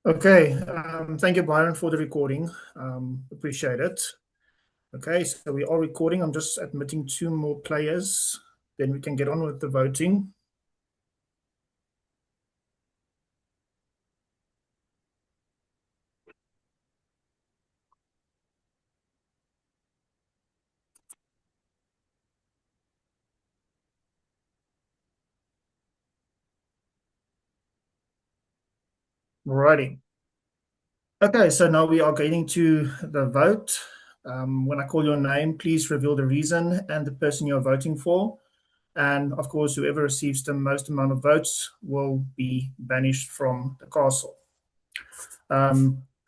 Okay, thank you, Byron, for the recording. Appreciate it. Okay, so we are recording. I'm just admitting 2 more players, then we can get on with the voting. Alrighty. Okay, so now we are getting to the vote. When I call your name, please reveal the reason and the person you're voting for. And of course, whoever receives the most amount of votes will be banished from the castle.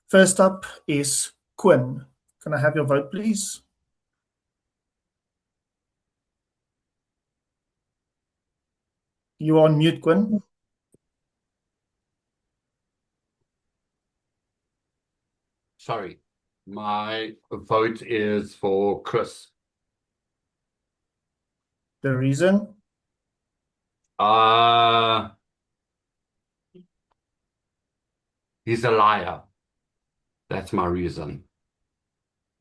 First up is Quinn. Can I have your vote, please? You are on mute, Quinn. Sorry, my vote is for Chris. The reason? He's a liar. That's my reason.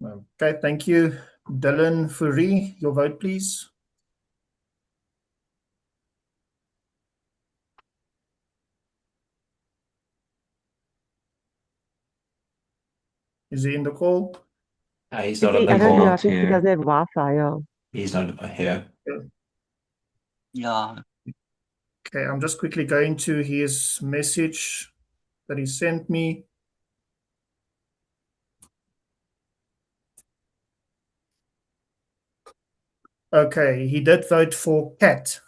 Okay, thank you. Dylan Fourie, your vote, please. Is he in the call? He's not on the I don't know. I call think he here. doesn't have Wi-Fi. Yeah. He's not here. Yeah. Okay, I'm just quickly going to his message that he sent me. Okay, he did vote for Cat.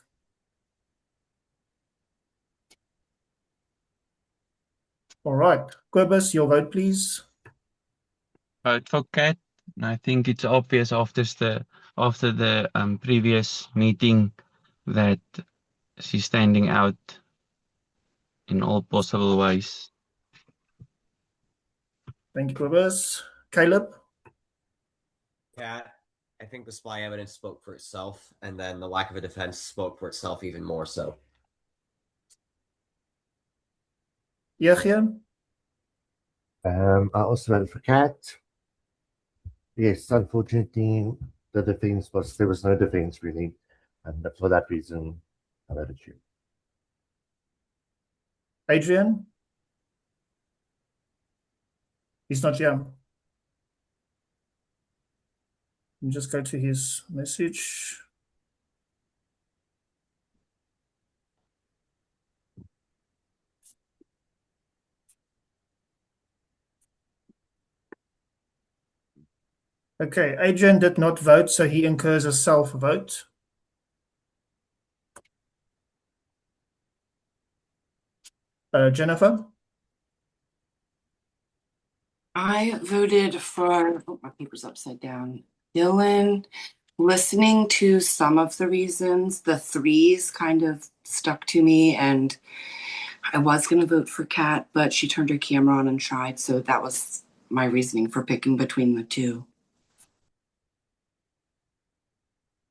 All right, Quibus, your vote, please. Vote for Cat. And I think it's obvious after the previous meeting that she's standing out in all possible ways. Thank you, Quibus. Caleb? Cat, I think the spy evidence spoke for itself, and then the lack of a defense spoke for itself even more so. Yachia? I also went for Cat. Yes, unfortunately, there was no defense really, and for that reason, I voted you. Adrian? He's not here. You just go to his message. Okay, Adrian did not vote, so he incurs a self-vote. Jennifer? I voted for, oh, my paper's upside down. Dylan, listening to some of the reasons, the threes kind of stuck to me, and I was going to vote for Kat, but she turned her camera on and tried, so that was my reasoning for picking between the two.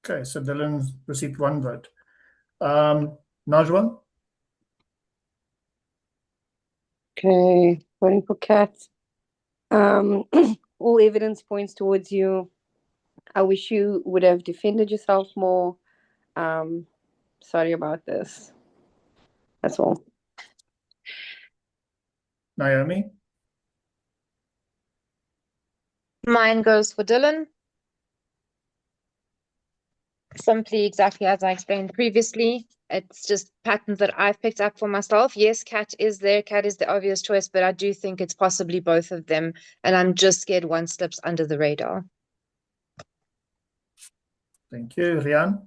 Okay, so Dylan received 1 vote. Najwa? Okay, voting for Cat. All evidence points towards you. I wish you would have defended yourself more. Sorry about this. That's all. Naomi? Mine goes for Dylan. Simply exactly as I explained previously. It's just patterns that I've picked up for myself. Yes, Cat is there. Cat is the obvious choice, but I do think it's possibly both of them. And I'm just scared one slips under the radar. Thank you. Rian?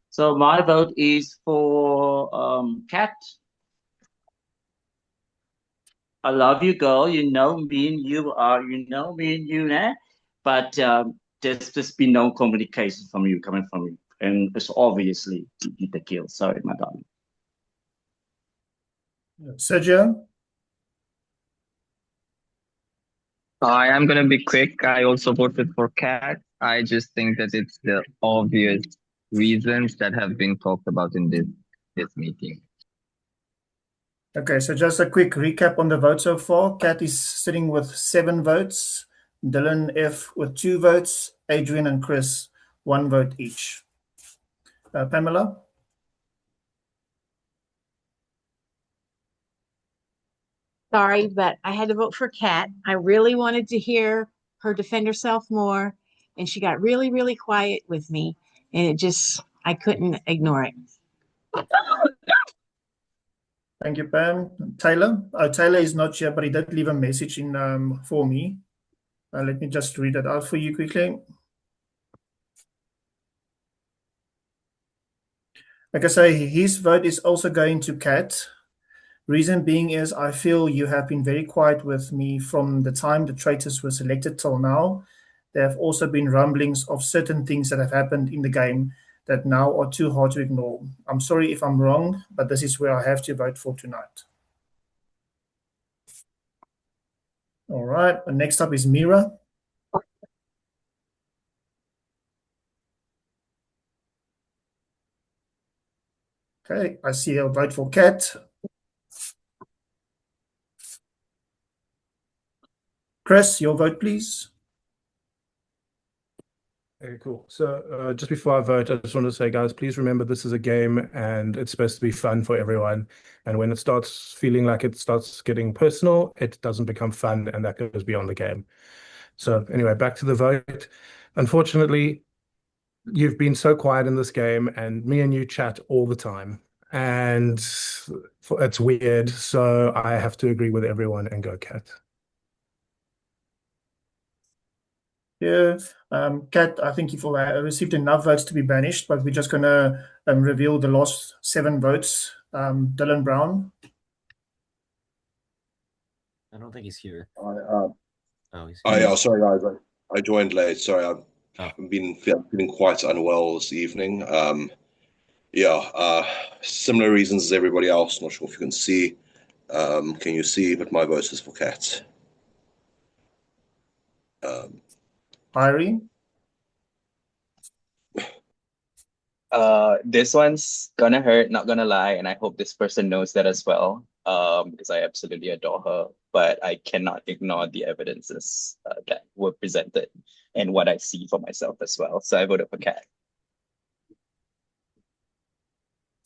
So my vote is for Kat. I love you, girl. You know me and you, nah? But there's just been no communication from you coming from you. And it's obviously you did the kill. Sorry, my darling. Sergio? I am going to be quick. I also voted for Cat. I just think that it's the obvious reasons that have been talked about in this meeting. Okay, so just a quick recap on the vote so far. Kat is sitting with 7 votes, Dylan F with 2 votes, Adrian and Chris 1 vote each. Pamela? Sorry, but I had to vote for Kat. I really wanted to hear her defend herself more, and she got really, really quiet with me, and I couldn't ignore it. Thank you, Pam. Taylor? Taylor is not here, but he did leave a message in for me. Let me just read it out for you quickly. Like I say, his vote is also going to Kat. Reason being is I feel you have been very quiet with me from the time the traitors were selected till now. There have also been rumblings of certain things that have happened in the game that now are too hard to ignore. I'm sorry if I'm wrong, but this is where I have to vote for tonight. All right, next up is Mira. Okay, I see a vote for Kat. Chris, your vote, please. Okay, cool. So just before I vote, I just want to say, guys, please remember this is a game and it's supposed to be fun for everyone. And when it starts feeling like it starts getting personal, it doesn't become fun and that goes beyond the game. So anyway, back to the vote. Unfortunately, you've been so quiet in this game and me and you chat all the time. And it's weird. So I have to agree with everyone and go Kat. Yeah, Kat, I think you've received enough votes to be banished, but we're just going to reveal the last 7 votes. Dylan Brown. I don't think he's here. Oh, he's here. yeah, sorry guys, I joined late. Sorry, I've been feeling quite unwell this evening. Similar reasons as everybody else. Not sure if you can see. Can you see? But my vote is for Kat. Irene. This one's gonna hurt, not gonna lie, and I hope this person knows that as well. Because I absolutely adore her, but I cannot ignore the evidences that were presented and what I see for myself as well. So I voted for Kat.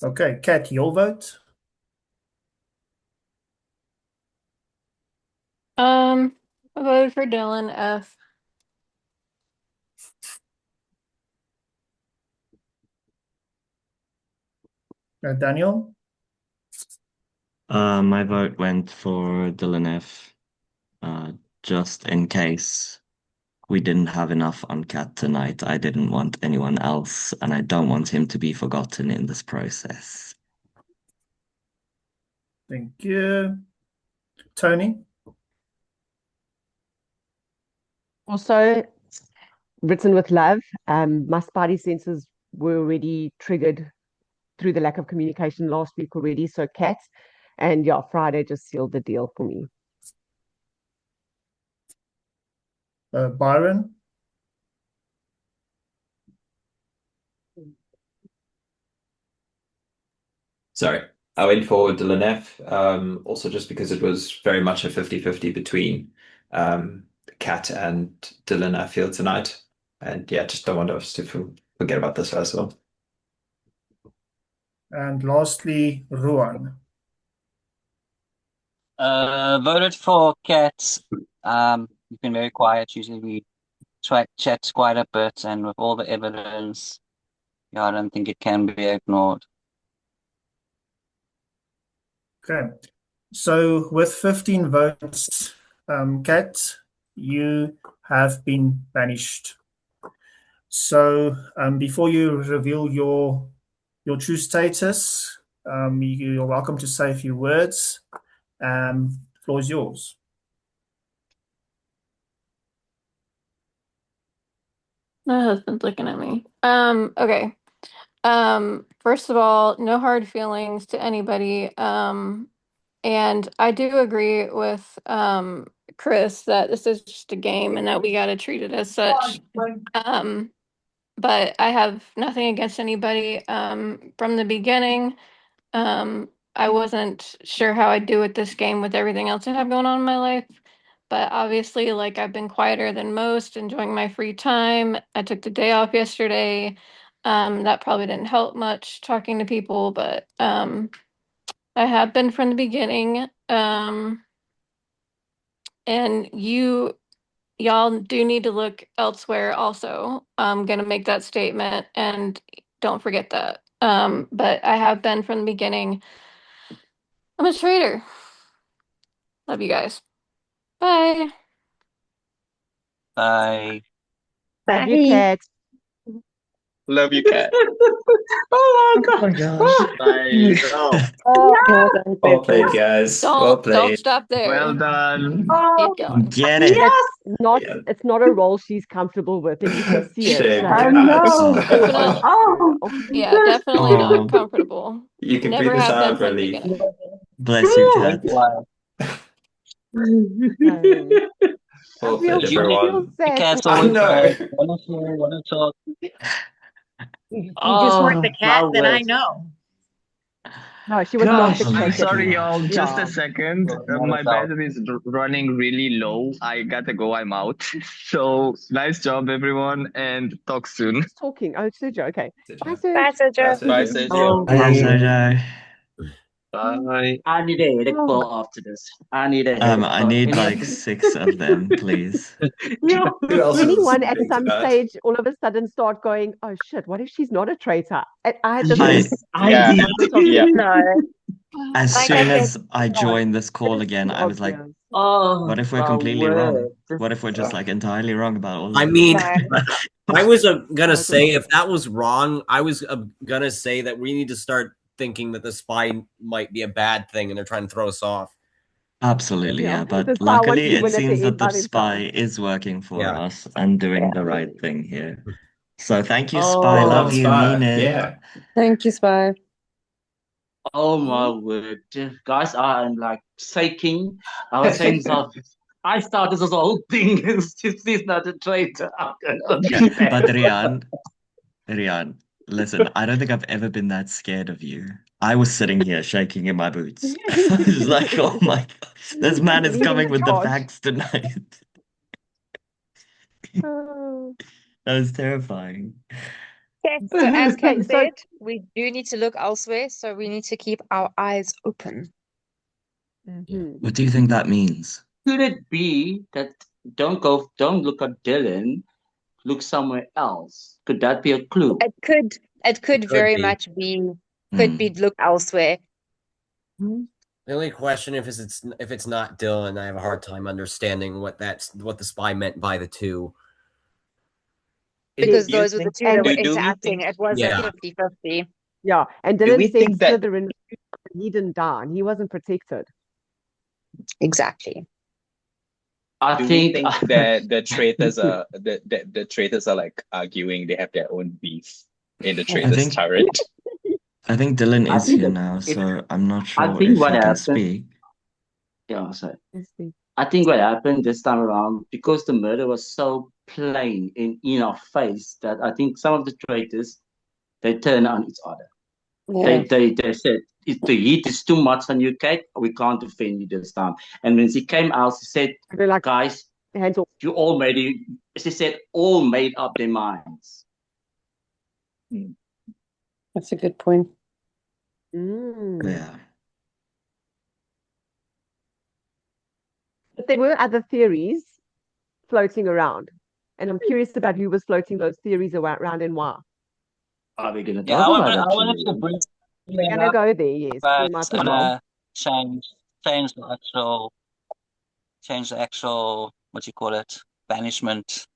Okay, Kat, your vote. I voted for Dylan F. Daniel. My vote went for Dylan F. Just in case we didn't have enough on Cat tonight. I didn't want anyone else, and I don't want him to be forgotten in this process. Thank you. Tony. Also written with love. My spidey senses were already triggered through the lack of communication last week already. So Cat, and yeah, Friday just sealed the deal for me. Byron. Sorry, I went for Dylan F. Also just because it was very much a 50-50 between Kat and Dylan, I feel, tonight. And yeah, just don't want us to forget about this as well. And lastly, Ruan. Voted for Kat. You've been very quiet. Usually we chat quite a bit, and with all the evidence, yeah, I don't think it can be ignored. Okay, so with 15 votes, Kat, you have been banished. So before you reveal your true status, you're welcome to say a few words. The floor is yours. My husband's looking at me. Okay. First of all, no hard feelings to anybody. And I do agree with Chris that this is just a game and that we got to treat it as such. But I have nothing against anybody. From the beginning, I wasn't sure how I'd do with this game with everything else I have going on in my life. But obviously, like, I've been quieter than most, enjoying my free time. I took the day off yesterday. That probably didn't help much talking to people, but I have been from the beginning. And y'all do need to look elsewhere also. I'm gonna make that statement and don't forget that. But I have been from the beginning. I'm a traitor. Love you guys. Bye. Bye. Love you, Bye. Cat. Love you, Cat. Oh Oh my my gosh. Bye. Oh, Oh, well done, well played, Petrus. guys. Well Don't played. stop Well there. done. Oh, Keep going. Get it. That's yes, not. Yeah. It's not a role she's comfortable with, and you can see it. Shame, I So guys. know. Definitely, Oh, yeah, definitely not Oh, comfortable. You can Never breathe a have sigh been of from the relief. beginning. bless you, Cat. um, I Well feel played, You, I feel everyone. sad Cat's for I always know. Petrus. wanna talk. You just weren't the oh, my cat that I word. know. No, she was not Gosh. the I'm cat that sorry, we. y'all. Just Yeah. a second. Not My at all. battery is running really low. I gotta go. I'm out. So nice job, everyone, and talk soon. Who's talking? Oh, Sergio. Okay. Bye, Bye, Serge. Sergio. Bye, Bye, Sergio. Sergio. Bye, I Sergio. Bye. I need a headache Oh, pill after this. I need a headache I pill. need like Anyone? 6 of them, please. Yeah. Who else did is anyone at listening to some that? stage all of a sudden start going, "Oh shit, what if she's not a traitor?" I had this I Yes, I Yeah, did. moment of yeah. No. as Like I soon said, as I no. joined this call it's again, too I was like, obvious. Oh, what if we're my completely wrong? word. What if we're just like entirely wrong about all I of this? mean, No. I was gonna No, say if that was wrong, I was gonna say that we need to start thinking that the spy might be a bad thing and they're trying to throw us off. Absolutely, yeah. yeah. The But spy wants luckily, to it win at seems the that end the by himself. spy is working for Yeah. us and doing Yeah. the right thing here. So thank you, Spy. Well done, Love Oh, you, mean Spy. it. Yeah. Thank you, Spy. oh my word. Guys, I am like shaking. I was saying to myself, I started this whole thing. She's not a traitor. I'm gonna be But bad. Rian, listen, I don't think I've ever been that scared of you. I was sitting here shaking in my boots. I was like, oh my God, this man is Leading coming the with the charge. facts tonight. Oh. That was terrifying. Okay, so as Okay, Kat so said, we do need to look elsewhere, so we need to keep our eyes open. What do you think that means? Could it be that don't look at Dylan, look somewhere else? Could that be a clue? It could Could very be. much be could be look elsewhere. The only question if it's not Dylan, I have a hard time understanding what the spy meant by the two. Because Do you those were the think, two that were do we interacting. think, It wasn't Yeah. 50-50. yeah, and do we Dylan said think that, Slytherin, he didn't die, and he wasn't protected. Exactly. I do we think think that the traitors are like arguing, they have their own beef in the I traitors think turret? I think Dylan I is think here that now, so I'm not I sure think if what he can happened. speak. Yeah, sorry. Let's see. I think what happened this time around, because the murder was so plain in our face, that I think some of the traitors they turn on each other. Yeah. They said the heat is too much on you, Kate. We can't defend you this time. And when she came out, she said, They're like, "Guys, hands off. you all made it." She said, "All made up their minds." That's a good point. Yeah. But there were other theories floating around, and I'm curious about who was floating those theories around and why. Are we gonna Yeah, talk about I that wanted to today? bring We're it gonna up, go there, yes. We but might I as well. wanna change the actual what you call it, banishment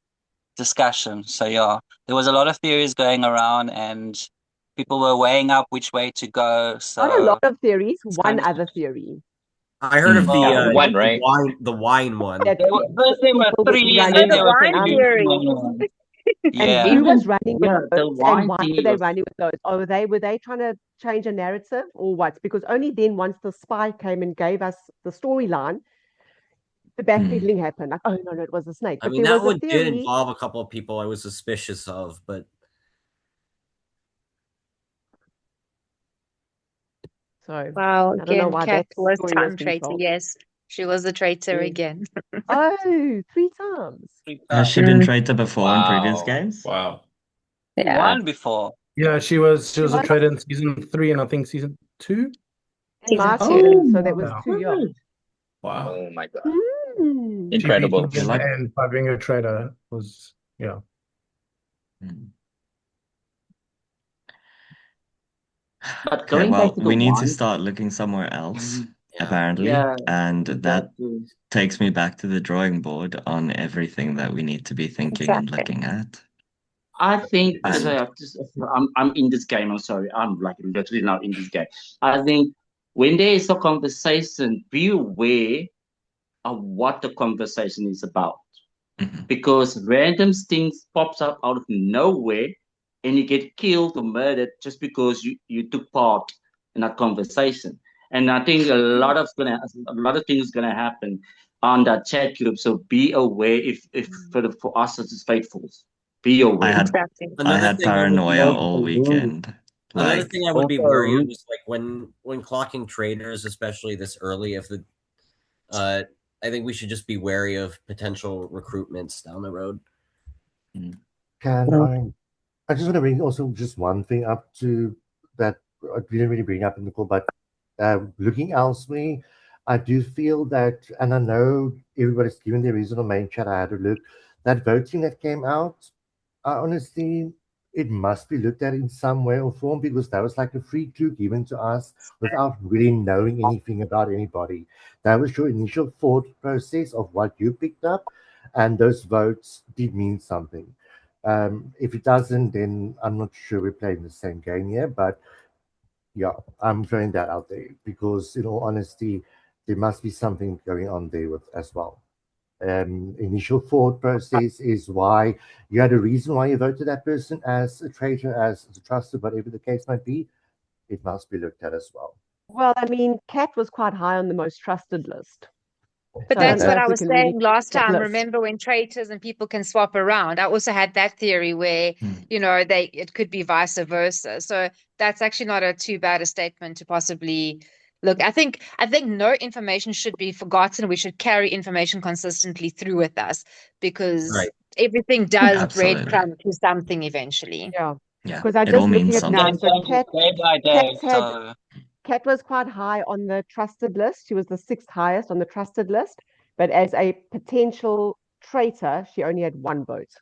discussion. So yeah, there was a lot of theories going around and people were weighing up which way to go. Not a So lot of theories, it's one kind of other theory. I heard of well, Yeah, one, the right? wine one. That first there were people were three and running then The there were wine um, two. theory. and Yeah. who was Even running with the those and wine why were thing they was running with those? Oh, were they trying to change a narrative or what? Because only then, once the spy came and gave us the storyline, the backpedaling happened. Like, oh no, it was a snake. I But mean, there that was a one did theory. involve a couple of people I was suspicious of, but So Wow, I don't know again, why Kat that was story was time being traitor. told. Yes, she was the traitor Yeah. again. Oh, 3 times. Has she been Mm. traitor before in previous Wow. games? Wow. Yeah. One before. Yeah, she was She a was traitor in season 3 and I think season 2. in my Season 2. season, so that was Yeah. 2 years. Wow. Oh my god. Hmm. She beat Incredible. me in the end by being a traitor. Was yeah. Hmm. But Okay, going back well, to the we need to one, start looking somewhere else, yeah. apparently. yeah, And we that got to. takes me back to the drawing board on everything that we need to be thinking and Exactly. looking at. I think because And I'm in this game. I'm sorry, I'm like literally not in this game. I think when there is a conversation, be aware of what the conversation is about, mhm. because random things pops up out of nowhere, and you get killed or murdered just because you took part in that conversation. And I think a lot of things gonna happen on that chat group. So be aware if for us as faithfuls, be I aware. had Exactly. I Another had thing I would paranoia be all Also, rude. weekend. another Like, thing I would be Also, wary of rude. is like when clocking traders, especially this early, if the I think we should just be wary of potential recruitments down the road. mm, Can I just want to bring also just one thing up to that I didn't really bring up in the call, but looking elsewhere, I do feel that, and I know everybody's given their reason on main chat. I had a look. That voting that came out, honestly, it must be looked at in some way or form because that was like a free clue given to us without really knowing anything about anybody. That was your initial thought process of what you picked up, and those votes did mean something. If it doesn't, then I'm not sure we're playing the same game here. But yeah, I'm throwing that out there because, in all honesty, there must be something going on there with as well. Initial thought process is why you had a reason why you voted that person as a traitor, as a trusted, whatever the case might be. It must be looked at as well. Well, I mean, Kat was quite high on the most trusted list. But So I don't that's know what if I we was can really saying last that time. list. Remember when traitors and people can swap around? I also had that theory where, mm. it could be vice versa. So that's actually not a too bad a statement to possibly look. I think no information should be forgotten. We should carry information consistently through with us because Right. everything does Absolutely. breadcrumb to something eventually. Yeah, Yeah, because I'm it all just looking means at now. something. So Changes day by day. So Kat was quite high on the trusted list. She was the 6th highest on the trusted list, but as a potential traitor, she only had 1 vote.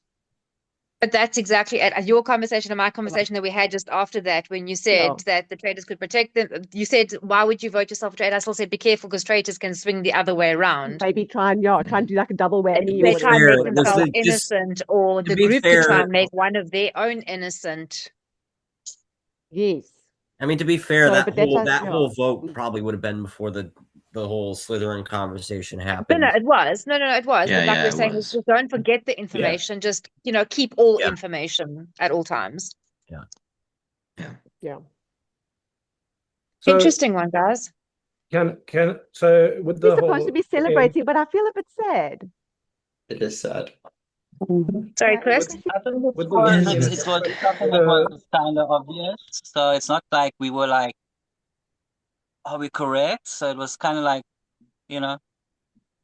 But that's exactly at your conversation and my conversation that we had just after that, when you said that the traitors could protect them. You said, why would you vote yourself a traitor? I still said, be careful because traitors can swing the other way around. Maybe try and do like a double whammy or They whatever. try and make Was themselves it just innocent, or to the be group could try fair? and make one of their own innocent. Yes. I mean, to be fair, So, that but that's whole like, that yeah. whole vote probably would have been before the whole Slytherin conversation No, happened. it was. No, it was. Yeah, But like yeah, we're it saying, was. just don't forget the information. Just, keep all information at all times. Yeah. Yeah. Yeah. So Interesting one, guys. so with We're the supposed to whole be celebrating, but I feel a bit sad. It is sad. Sorry, Chris. I think with the looking in it was something that was kind of obvious. So it's not like we were like, are we correct? So it was kind of like, Yeah,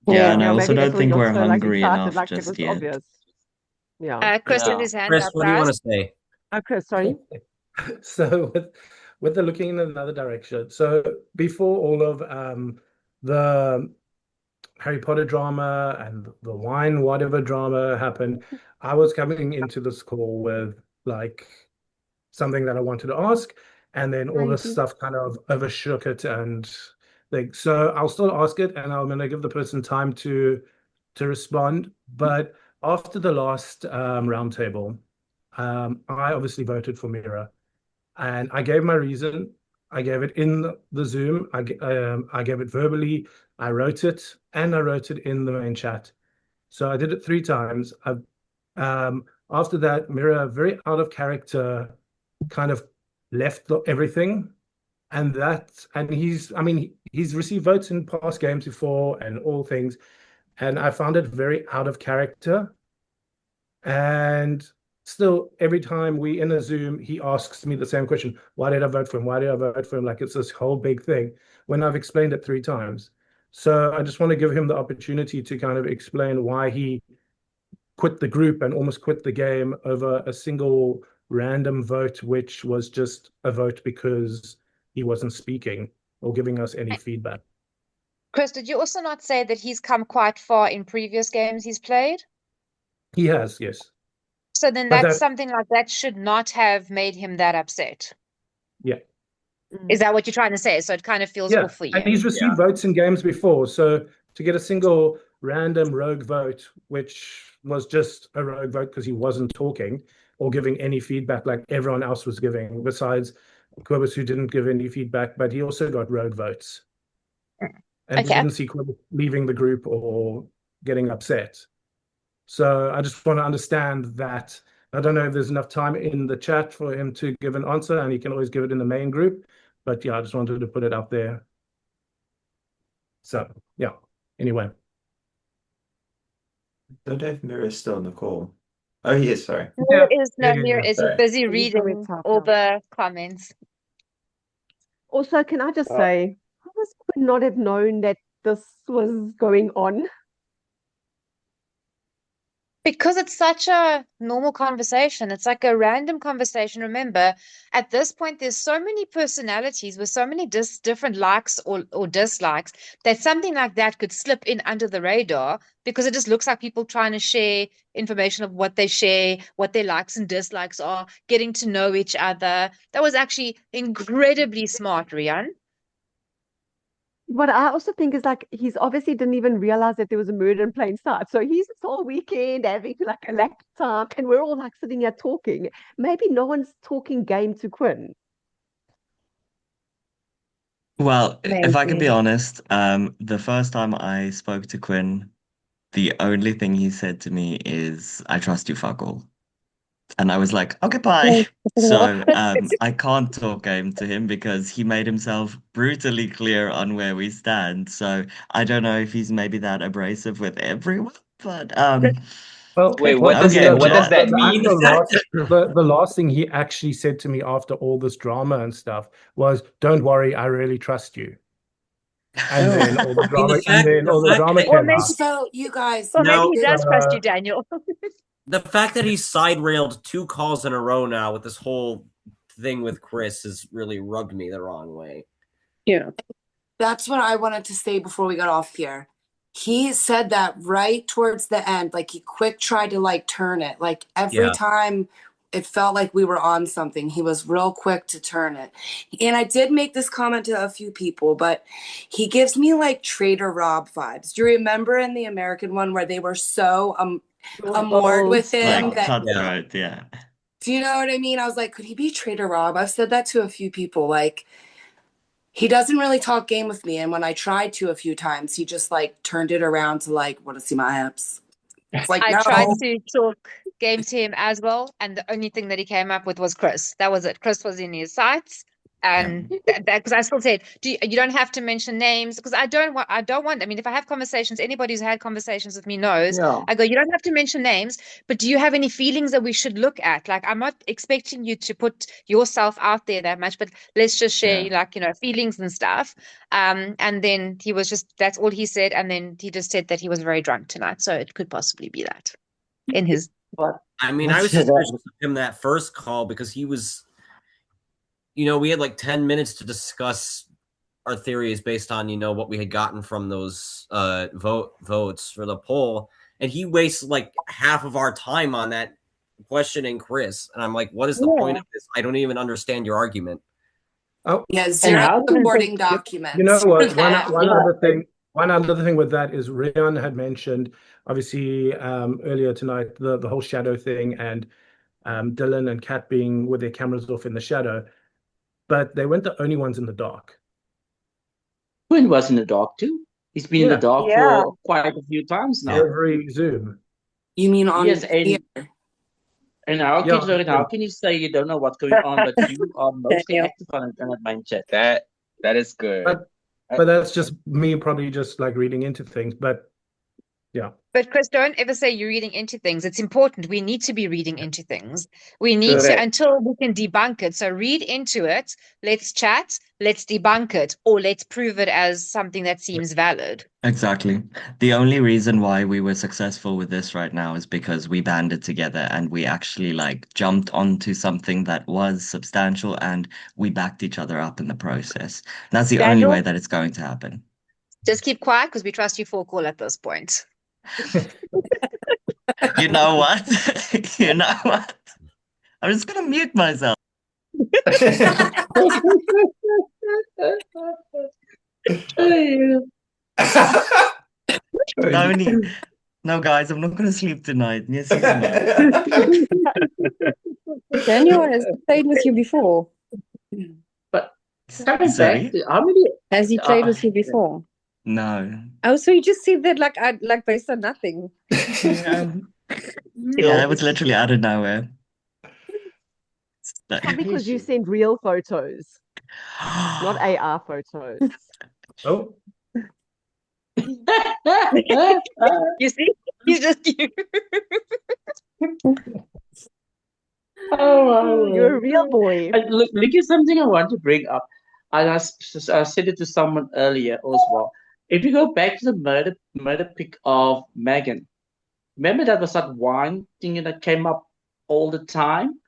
Yeah. and I Yeah, also maybe that's don't why think you're we're so like hungry excited, enough like it was just yet. obvious. Yeah. Chris Yeah. has his hand Chris, up, what do you want guys. to say? Oh, Chris, sorry. So with the looking in another direction. So before all of the Harry Potter drama and the wine whatever drama happened, I was coming into this call with like something that I wanted to ask, and then all this Crazy. stuff kind of overshook it and so I'll still ask it and I'm gonna give the person time to respond. But after the last roundtable, I obviously voted for Mira. And I gave my reason. I gave it in the Zoom. I gave it verbally. I wrote it, and I wrote it in the main chat. So I did it 3 times. After that, Mira, very out of character, kind of left everything, and he's received votes in past games before and all things, and I found it very out of character. And still, every time we in a Zoom, he asks me the same question: why did I vote for him? Why did I vote for him? Like it's this whole big thing when I've explained it 3 times. So I just want to give him the opportunity to kind of explain why he quit the group and almost quit the game over a single random vote, which was just a vote because he wasn't speaking or giving us any feedback. Chris, did you also not say that he's come quite far in previous games he's played? He has, yes. So then But that's that, something like that should not have made him that upset. yeah. Is that what you're trying to say? So it kind of feels Yeah, off for and you. he's received votes in games before. So to get a single random rogue vote, which was just a rogue vote because he wasn't talking or giving any feedback like everyone else was giving, besides Quibus, who didn't give any feedback, but he also got rogue votes. And we Okay. didn't see Quibus leaving the group or getting upset. So I just want to understand that. I don't know if there's enough time in the chat for him to give an answer, and he can always give it in the main group. But yeah, I just wanted to put it out there. So yeah, anyway. Don't know if Mira's still on the call. Oh, he is, sorry. Mir is no, Yeah. Mir is Sorry. busy He's probably reading typed all out. the comments. Also, can I just say, how does Quinn not have known that this was going on? Because it's such a normal conversation. It's like a random conversation. Remember, at this point, there's so many personalities with so many different likes or dislikes that something like that could slip in under the radar because it just looks like people trying to share information of what they share, what their likes and dislikes are, getting to know each other. That was actually incredibly smart, Rian. What I also think is like he's obviously didn't even realize that there was a murder in plain sight. So he's this whole weekend having like a lack of time, and we're all like sitting here talking. Maybe no one's talking game to Quinn. Well, if I could be Maybe. honest, the first time I spoke to Quinn, the only thing he said to me is, "I trust you, fuck all." And I was like, okay, bye. So I can't talk game to him because he made himself brutally clear on where we stand. So I don't know if he's maybe that abrasive with everyone, but Well, Wait, well, okay, what does chat. that mean? the last thing he actually said to me after all this drama and stuff was, "Don't worry, I really trust you." And then all the I mean, drama, and then all the drama Or came maybe, out. So you guys, or maybe No, he does trust you, Daniel. the fact that he's side railed 2 calls in a row now with this whole thing with Chris has really rubbed me the wrong way. Yeah. that's what I wanted to say before we got off here. He said that right towards the end, like he quick tried to like turn it. Like every Yeah. time it felt like we were on something, he was real quick to turn it. And I did make this comment to a few people, but he gives me like Trader Rob vibes. Do you remember in the American one where they were so amored with him Like that cutthroat, yeah. do you know what I mean? I was like, could he be Trader Rob? I've said that to a few people. Like, he doesn't really talk game with me. And when I tried to a few times, he just like turned it around to like, want to see my abs? It's like, I no. tried to talk game to him as well, and the only thing that he came up with was Chris. That was it. Chris was in his sights, and that because I still said, you don't have to mention names because I don't want. I mean, if I have conversations, anybody who's had conversations with me knows. Yeah. I go, you don't have to mention names, but do you have any feelings that we should look at? Like, I'm not expecting you to put yourself out there that much, but let's just share, like, feelings and stuff. And then he was just, that's all he said. And then he just said that he was very drunk tonight. So it could possibly be that in his. I mean, I was suspicious of him that first call because he was, we had like 10 minutes to discuss our theories based on, what we had gotten from those votes for the poll. And he wastes like half of our time on that questioning Chris. And I'm like, what is the point of this? I don't even understand your argument. Oh, Yeah, zero supporting documents. You know what? One One other thing with that is Rian had mentioned, obviously, earlier tonight, the whole shadow thing and Dylan and Kat being with their cameras off in the shadow, but they weren't the only ones in the dark. Quinn was in the dark too. He's been in the dark for quite a few times now. Every Zoom. You mean on here? And how can you say you don't know what's going on, but you are mostly active on Internet Mind Chat? That is good. But that's just me probably just like reading into things. But Yeah. But Chris, don't ever say you're reading into things. It's important. We need to be reading into things. We need to Correct. until we can debunk it. So read into it. Let's chat. Let's debunk it, or let's prove it as something that seems valid. Exactly. The only reason why we were successful with this right now is because we banded together and we actually like jumped onto something that was substantial and we backed each other up in the process. That's the only way Daniel, that it's going to happen. just keep quiet because we trust you for a call at this point. You know what? You know what? I'm just gonna mute myself. No need. No, guys, I'm not gonna sleep tonight. Yes, you know. Daniel has played with you before. But coming back Sorry? to how many? Has he played with you before? No. Oh, so you just said that like based on nothing. Yeah. Yeah, it was literally out of nowhere. Probably because you send real photos, not AR photos. Oh, You see, he's just you. Oh, You're a real boy. look at something I want to bring up. And I said it to someone earlier as well. If you go back to the murder pick of Megan, remember that was that one thing that came up all the time?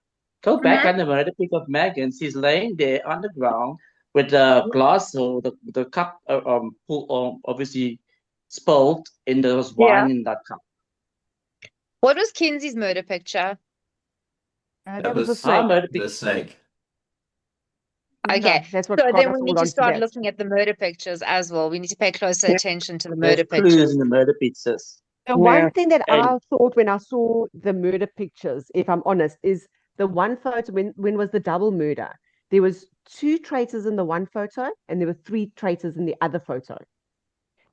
Go back on the murder pick of Megan. She's laying there on the ground with the glass or the cup obviously spilled, and there was wine in that cup. What was Kinsey's murder picture? That was a Our snake. murder The pick. snake. Okay, That's what so got then us we all need to onto start that. looking at the murder pictures as well. We need to pay closer attention to the There's murder clues pictures. in the murder pictures. The one thing that And I thought when I saw the murder pictures, if I'm honest, is the one photo when was the double murder? There was 2 traitors in the one photo, and there were 3 traitors in the other photo.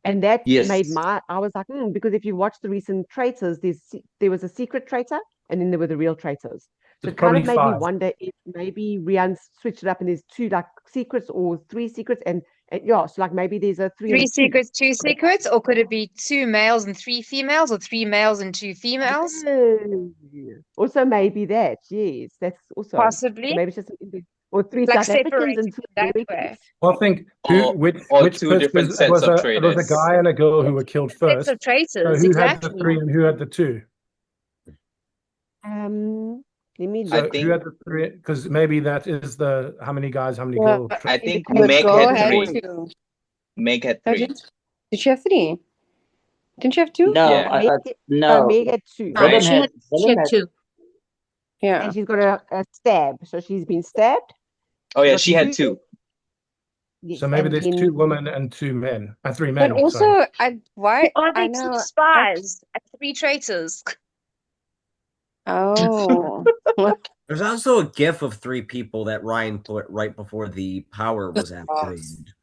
And that made yes, I was like, because if you watch the recent traitors, there was a secret traitor, and then there were the real traitors. So it's it kind probably of made me 5. wonder if maybe Rian switched it up and there's 2 like secrets or 3 secrets, and yeah, so like maybe there's a 3 and 3 a 2. secrets, 2 secrets, or could it be 2 males and 3 females, or 3 males and 2 females? Oh, also maybe that, yes, that's also so Possibly, maybe it's just or 3 like South Africans separated and 2 that Americans. way. Well, I think Or which two person different it sets was of it was a traders. guy and a girl who were killed Sets first. of So traitors, who had the exactly. 3 and who had the 2? Let me So I look. who think had the 3? Because maybe that is the how many guys, how many Yeah, girls. I Maybe think the Meg girl had had three. 2. Meg had Oh, 3. did she have 3? Didn't she have 2? no, Yeah. no. Meg had 2. Right. Helen She had had 2. Yeah. And she's got a stab, so she's been stabbed. Oh yeah, Got she had 2. 2. Yes, So maybe and there's then 2 women and 2 men, 3 But men. Sorry. also, Are I they 2 know. spies and 3 traitors? Oh. There's also a gif of 3 people that Ryan put right before the power was activated.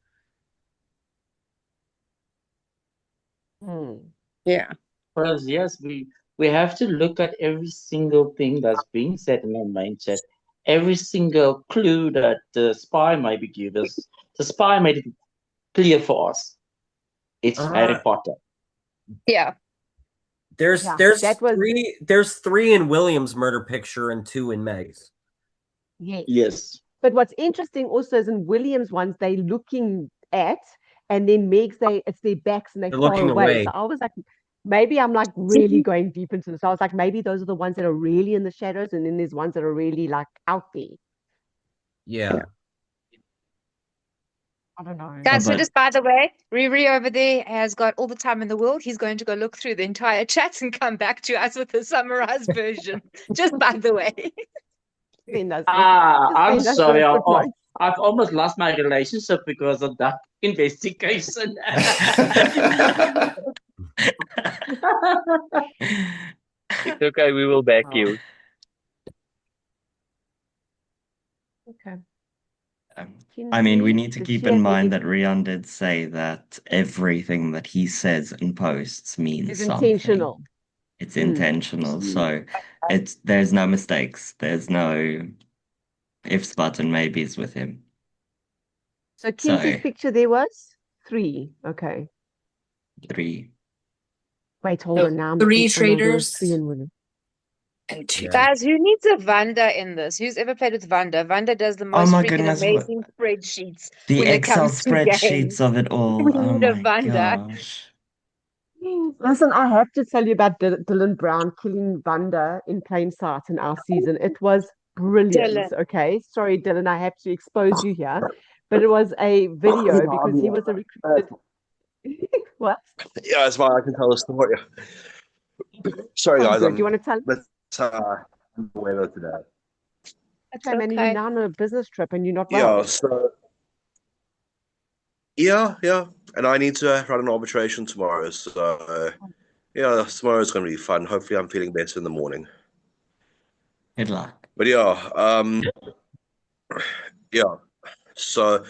Yeah. Because yes, we have to look at every single thing that's being said in our main chat, every single clue that the spy might be give us. The spy made it clear for us. It's Harry Potter. Yeah. There's Yeah, there's that was 3 in William's murder picture and 2 in Meg's. Yes. But what's interesting also is in Williams ones they looking at, and then Meg's it's their backs and They're they're far looking away. away. So I was like, maybe I'm like really going deep into this. I was like, maybe those are the ones that are really in the shadows, and then there's ones that are really like out there. Yeah. I don't know. Guys, so but just by the way, Riri over there has got all the time in the world. He's going to go look through the entire chat and come back to us with a summarized version. Just by the way. I'm sorry. I've almost lost my relationship because of that investigation. It's okay, we will back you. Okay. I mean, we Kinsey, need to does keep she in have mind any? that Rian did say that everything that he says and posts means It's something. intentional. It's intentional. So there's no mistakes. There's no ifs, buts, and maybes with him. So Kinsey's So picture there was 3. Okay. 3. Wait, hold on now. Three I know there was traitors three in one. and two. Guys, who needs a Vanda in this? Who's ever played with Vanda? Vanda does the Oh most my freaking goodness, amazing spreadsheets the when it Excel comes to games. spreadsheets of it all. We Oh need a my Vanda. gosh. Listen, I have to tell you about Dylan Brown killing Vanda in plain sight in our season. It was brilliant. Dylan. Okay, sorry, Dylan, I have to expose you here, but it was a video because he was a recruited. What? Yeah, it's fine. I can tell the story. Sorry, Oh, guys. good. Do you want to tell? Let's weather today. Okay, man, you're now on a business trip and you're not Yeah. well. So yeah, and I need to run an arbitration tomorrow. So yeah, tomorrow's gonna be fun. Hopefully, I'm feeling better in the morning. Good luck. But yeah, yeah. So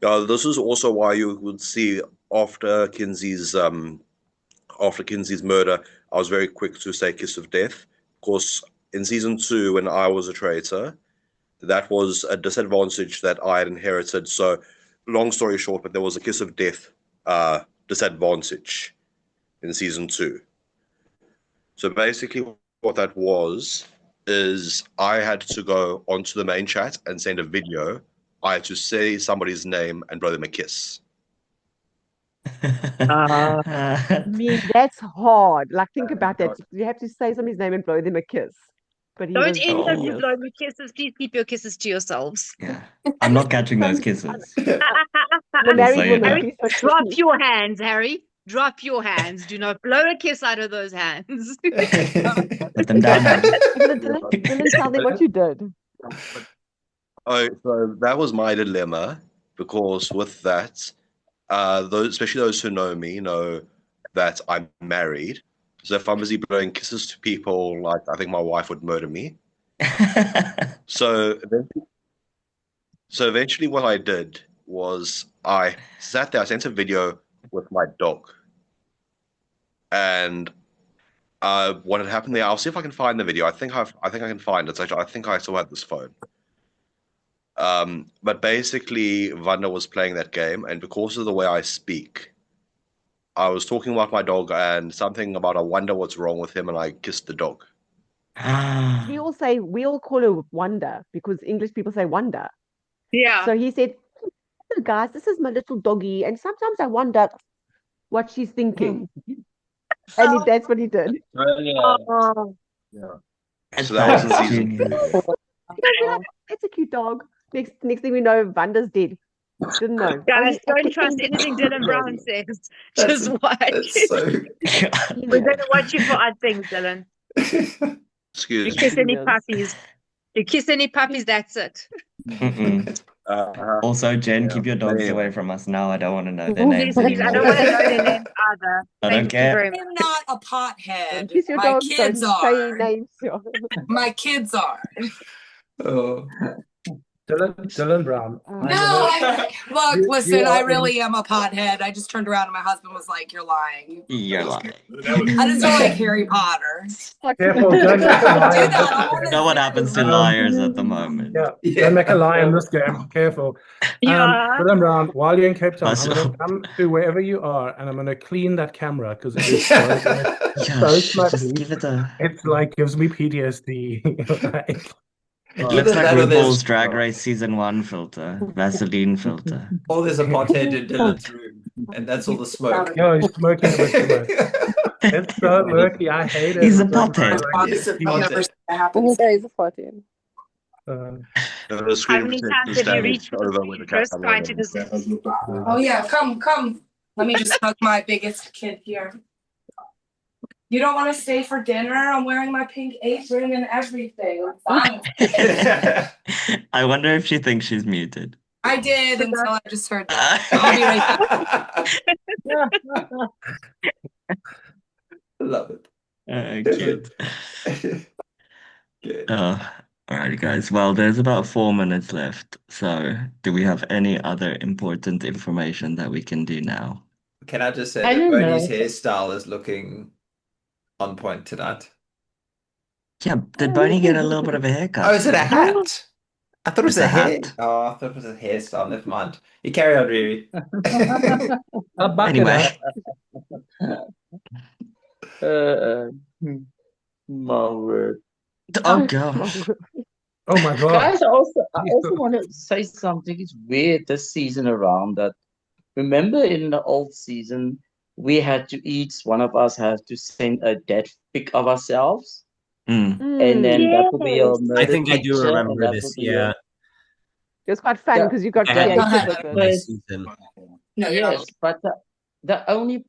yeah, this is also why you would see after Kinsey's murder, I was very quick to say kiss of death. Of course, in season 2, when I was a traitor, that was a disadvantage that I had inherited. So, long story short, but there was a kiss of death disadvantage in season 2. So basically, what that was is I had to go onto the main chat and send a video. I had to say somebody's name and blow them a kiss. I mean, that's hard. Like, think about that. You have to say somebody's name and blow them a kiss. But he Don't was any of you genius. blow me kisses. Please keep your kisses to yourselves. Yeah. I'm not catching those kisses. The married woman, Harry, please don't drop your hands, Harry. Drop your hands. Do not blow a kiss out of those hands. Put them down, Harry. Dylan, tell them what you did. Oh, so that was my dilemma, because with that, especially those who know me know that I'm married. So if I'm busy blowing kisses to people, like, I think my wife would murder me. So eventually what I did was I sat there, I sent a video with my dog. And what had happened there, I'll see if I can find the video. I think I can find it. I think I still had this phone. But basically, Vanda was playing that game, and because of the way I speak, I was talking about my dog and something about I wonder what's wrong with him, and I kissed the dog. We all call her Wonder because English people say wonder. Yeah. So he said, "Hello guys, this is my little doggy, and sometimes I wonder what she's thinking." And that's what he did. Oh. Yeah. So that was in season 2. It's a cute dog. Next thing we know, Vanda's dead. Didn't know. Guys, don't trust anything Dylan Brown says. Just watch. We're going to watch you for odd things, Dylan. Excuse You kiss me. any puppies. You kiss any puppies, that's it. Also, Jen, keep your dogs away from us now. I don't want to know their names Please, I don't want to know their anymore. names either. I don't Thank you care. very much. I'm not a pothead. Kiss your My dogs, kids don't say are. names. My kids are. Dylan Brown. Look, listen, I really am a pothead. I just turned around and my husband was like, "You're lying." You're lying. I just don't like Harry Potter. Careful, don't make a lie. You know what happens to liars at the moment. Don't make a lie in this game. Careful. Yeah. Dylan Brown, while you're in Cape Town, I'm Russell. going to come to wherever you are and I'm going to clean that camera because it is so, Yeah, so just smudgy. give it a. It's like gives me PTSD. Like, It looks like that or there's- RuPaul's Drag Race Season 1 filter, Vaseline filter. Or there's a pothead in Dylan's room, and that's all the smoke. no, he's smoking a bit too much. It's so murky. I hate it. He's a It's so pothead. like, He's a people- pothead. Yeah, he's a 14. The How screen many protector times have you standing reached for over the with the Chris camera trying to and- just Oh yeah, come. Let me just hug my biggest kid here. You don't want to stay for dinner? I'm wearing my pink apron and everything. Fine. I wonder if she thinks she's muted. I did until I just heard that. I'll be right back. Love it. Cute. Good. Alrighty, guys. Well, there's about 4 minutes left. So, do we have any other important information that we can do now? Can I just say I that don't Bernie's know. hairstyle is looking on point tonight? Yeah, did Bonnie get a little bit of a haircut? Oh, is it a hat? I thought it was It's a a hair. hat. Oh, I thought it was a hairstyle. Never mind. You carry on, Riri. I'll back it Anyway, up. Hmm, my word. Oh gosh. Oh my God. Guys, I also want to say something. It's weird this season around that. Remember in the old season, we had to each one of us had to send a dead pic of ourselves, Mm. and then that would be your Yes. I murder think I do picture, and remember that this. would be Yeah, your It was quite fun the because you got I had creative this with in it. my first. season. No, you're Yes, not. but the only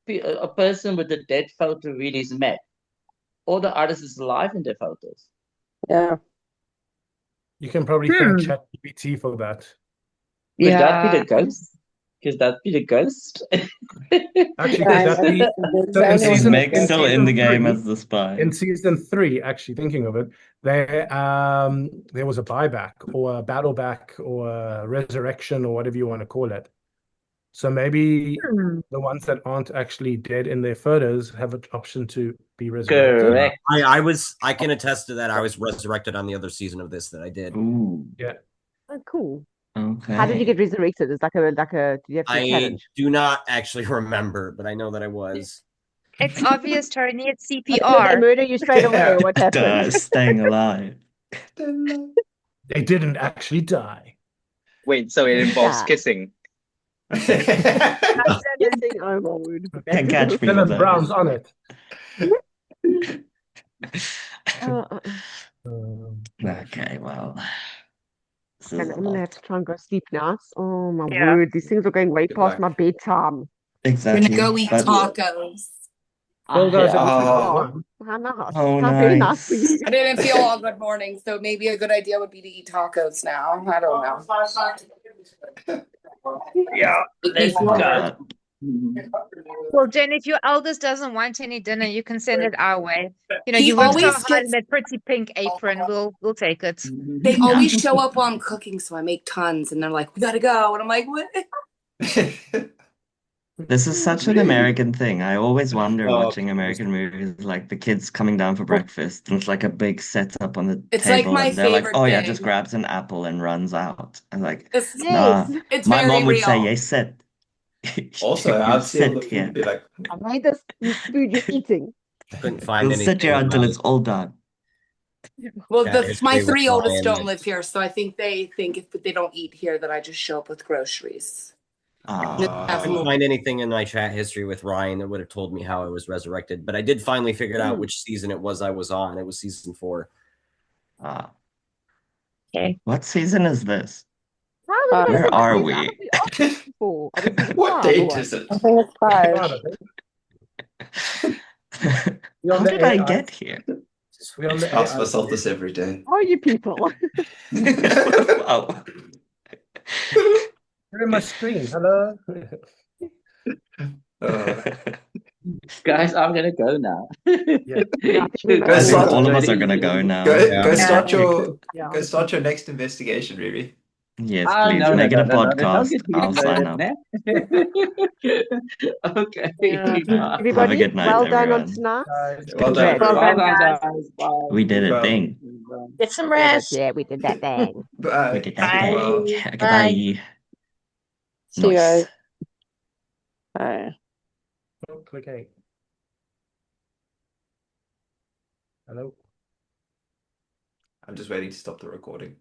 a person with the dead photo really is Matt. All the others is alive in their photos. Yeah. You can probably thank ChatGPT for that. Could that be Yeah. the ghost? Could that be the ghost? Actually, could Kind that of. be so The in only Is one season with Meg in still in the season game three? as the spy? In season three, actually thinking of it, there was a buyback or a battle back or a resurrection or whatever you want to call it. So maybe Hmm. the ones that aren't actually dead in their photos have an option to be resurrected. Correct. I can attest to that. I was resurrected on the other season of this that I did. Ooh. Yeah. Oh, cool. Okay. How did you get resurrected? It's like a did you have to I challenge? do not actually remember, but I know that I was. It's obvious, Tony. It's Did they CPR. murder you straight away, or what happened? Staying alive. They didn't actually die. Wait, so it involves Die. kissing. Kissing, oh my word. Can catch me with Dylan that. Brown's on it. Okay, well. This is And a I'm gonna have lot. to try and go sleep now. Oh my Yeah. word, these things are going way Good past luck. my bedtime. We're Exactly. gonna go eat But tacos. Well, guys, at least we got Oh, one. how nice. oh, How very nice for nice. you. I didn't feel all good morning, so maybe a good idea would be to eat tacos now. I don't know. Yeah, let's Love go. that. Well, Jen, if your eldest doesn't want any dinner, you can send it our way. You know, He you work so always hard in gets. that pretty pink apron. We'll take it. They Yeah. always show up while I'm cooking, so I make tons, and they're like, "We gotta go," and I'm like, "What?" This is such an American thing. I always wonder Oh, watching American movies, like the kids coming down for breakfast, and it's like a big setup on the It's like table, my and they're like, favorite "Oh yeah," just thing. grabs an apple and runs out. I'm like, It's nah. Yes. it's My very mom would say, real. "Yes, sit." Also, You I'd see all the sit food here. and be like, I made this food you're eating. Couldn't find You'll anything sit here until about it's all done. Well, chat my history with three oldest Ryan don't that live here, so I think they think if they don't eat here that I just show up with groceries. Just have couldn't more. find anything in my chat history with Ryan that would have told me how I was resurrected. But I did finally figure out which season it was I was on. It was season 4. Ah, Okay. what season is this? How are we going to Where say what are season? I we? thought we are season 4. Are we season what 5 or date what? is it? I think it's five. We're on How the did I AI. get here? We're on the Ask AI. myself this every day. Are you people? Wow. You're in my screen. Hello. Guys, I'm gonna go now. Yeah. Yeah, I think we must Go I think start. all of us are gonna go now. Go Yeah. start your Yeah. go start your next investigation, Riri. Yes, Ah, please no, make it a no. Don't podcast. get me I'll sign murdered, up. man. Okay. Yeah. Bye. Have a Everybody, good night, well done on everyone. tonight. Well done, Well Well done, everyone. done, guys. guys. Bye. We did a Well, thing. Get some Did it. rest. Yeah, we did that thing. We bye. did that Bye. thing. Well. Okay, Bye. bye. See you Nice. guys. Bye. Oh, click A. Hello. I'm just waiting to stop the recording.